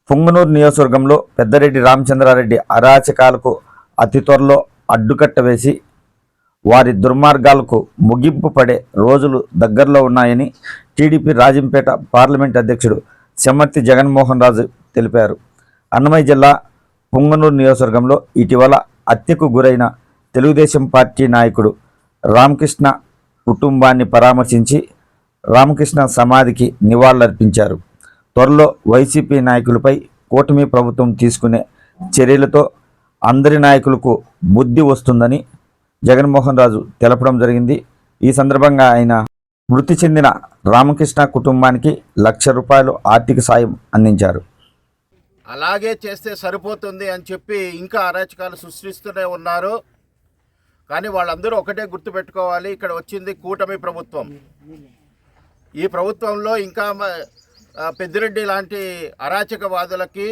పుంగనూరు నియోజకవర్గంలో పెద్దిరెడ్డి రామచంద్రారెడ్డి అరాచకాలకు అతి త్వరలో అడ్డుకట్ట వేసి వారి దుర్మార్గాలకు ముగింపు పడే రోజులు దగ్గరలో ఉన్నాయని టీడీపీ రాజంపేట పార్లమెంట్ అధ్యక్షుడు చెమ్మర్తి జగన్మోహన్ రాజు తెలిపారు. అన్నమయ్య జిల్లా పుంగనూరు నియోజకవర్గంలో ఇటీవల హత్యకు గురైన తెలుగుదేశం పార్టీ నాయకుడు రామకృష్ణ కుటుంబాన్ని పరామర్శించి రామకృష్ణ సమాధికి నివాళులర్పించారు. త్వరలో వైసీపీ నాయకులపై కూటమి ప్రభుత్వం తీసుకునే చర్యలతో అందరి నాయకులకు బుద్ధి వస్తుందని జగన్మోహన్ రాజు తెలపడం జరిగింది. ఈ సందర్భంగా ఆయన మృతి చెందిన రామకృష్ణ కుటుంబానికి ₹1,00,000 ఆర్థిక సాయం అందించారు. అలాగే చేస్తే సరిపోతుంది అని చెప్పి ఇంకా అరాచకాలు సృష్టిస్తూనే ఉన్నారు. కానీ వాళ్ళందరూ ఒకటే గుర్తుపెట్టుకోవాలి, ఇక్కడ వచ్చింది కూటమి ప్రభుత్వం. ఈ ప్రభుత్వంలో ఇంకా పెద్దిరెడ్డి లాంటి అరాచకవాదులకి,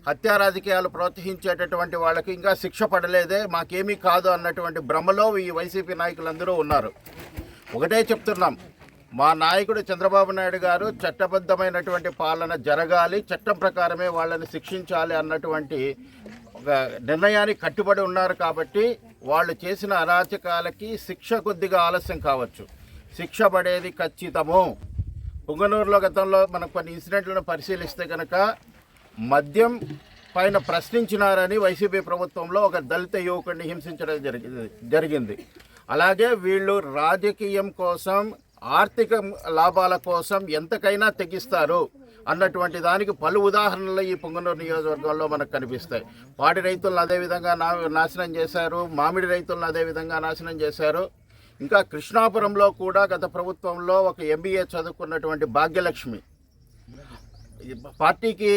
హత్యా రాజకీయాలు ప్రోత్సహించేటటువంటి వాళ్ళకి ఇంకా శిక్ష పడలేదే, మాకేమీ కాదు అన్నటువంటి భ్రమలో ఈ వైసీపీ నాయకులందరూ ఉన్నారు. ఒకటే చెప్తున్నాం, మా నాయకుడు చంద్రబాబు నాయుడు గారు చట్టబద్ధమైనటువంటి పాలన జరగాలి, చట్టం ప్రకారమే వాళ్ళని శిక్షించాలి అన్నటువంటి ఒక నిర్ణయానికి కట్టుబడి ఉన్నారు. కాబట్టి వాళ్ళు చేసిన అరాచకాలకి శిక్ష కొద్దిగా ఆలస్యం కావచ్చు, శిక్ష పడేది ఖచ్చితము. పుంగనూరులో గతంలో మనం కొన్ని ఇన్సిడెంట్లను పరిశీలిస్తే కనుక మద్యం పైన ప్రశ్నించినారని వైసీపీ ప్రభుత్వంలో ఒక దళిత యువకుడిని హింసించడం జరిగింది. అలాగే వీళ్ళు రాజకీయం కోసం, ఆర్థిక లాభాల కోసం ఎంతకైనా తెగిస్తారు అన్నటువంటి దానికి పలు ఉదాహరణలు ఈ పుంగనూరు నియోజకవర్గంలో మనకు కనిపిస్తాయి. పాడి రైతులను అదేవిధంగా నాశనం చేశారు, మామిడి రైతులను అదేవిధంగా నాశనం చేశారు. ఇంకా కృష్ణాపురంలో కూడా గత ప్రభుత్వంలో ఒక MBA చదువుకున్నటువంటి భాగ్యలక్ష్మి పార్టీకి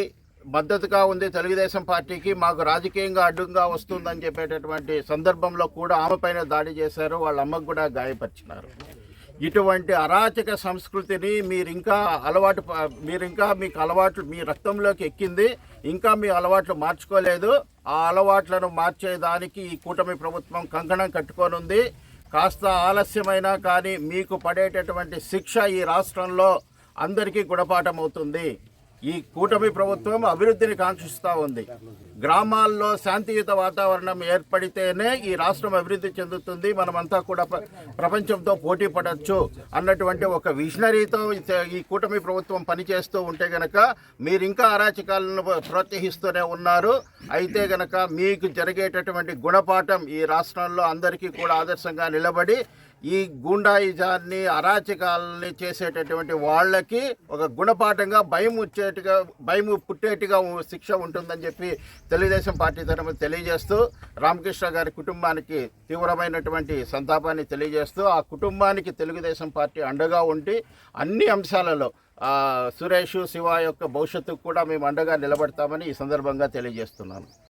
మద్దతుగా ఉంది, తెలుగుదేశం పార్టీకి, మాకు రాజకీయంగా అడ్డుగా వస్తుందని చెప్పేటటువంటి సందర్భంలో కూడా ఆమె పైన దాడి చేశారు, వాళ్ళ అమ్మకు కూడా గాయపరిచినారు. ఇటువంటి అరాచక సంస్కృతిని మీకు అలవాట్లు మీ రక్తంలోకి ఎక్కింది, ఇంకా మీ అలవాట్లు మార్చుకోలేదు. ఆ అలవాట్లను మార్చేదానికి ఈ కూటమి ప్రభుత్వం కంకణం కట్టుకోనుంది. కాస్త ఆలస్యమైనా కానీ మీకు పడేటటువంటి శిక్ష ఈ రాష్ట్రంలో అందరికీ గుణపాఠం అవుతుంది. ఈ కూటమి ప్రభుత్వం అభివృద్ధిని కాంక్షిస్తూ ఉంది. గ్రామాల్లో శాంతియుత వాతావరణం ఏర్పడితేనే ఈ రాష్ట్రం అభివృద్ధి చెందుతుంది, మనమంతా కూడా ప్రపంచంతో పోటీ పడవచ్చు అన్నటువంటి ఒక విజనరీతో ఈ కూటమి ప్రభుత్వం పనిచేస్తూ ఉంటే గనక మీరు ఇంకా అరాచకాలను ప్రోత్సహిస్తూనే ఉన్నారు. అయితే గనక మీకు జరిగేటటువంటి గుణపాఠం ఈ రాష్ట్రంలో అందరికీ కూడా ఆదర్శంగా నిలబడి ఈ గూండాయిజాన్ని, అరాచకాలని చేసేటటువంటి వాళ్ళకి ఒక గుణపాఠంగా భయం పుట్టేట్టుగా శిక్ష ఉంటుందని చెప్పి తెలుగుదేశం పార్టీ తరఫున తెలియజేస్తూ, రామకృష్ణ గారి కుటుంబానికి తీవ్రమైనటువంటి సంతాపాన్ని తెలియజేస్తూ, ఆ కుటుంబానికి తెలుగుదేశం పార్టీ అండగా ఉండి అన్ని అంశాలలో సురేష్, శివ యొక్క భవిష్యత్తుకు కూడా మేము అండగా నిలబడతామని ఈ సందర్భంగా తెలియజేస్తున్నాను.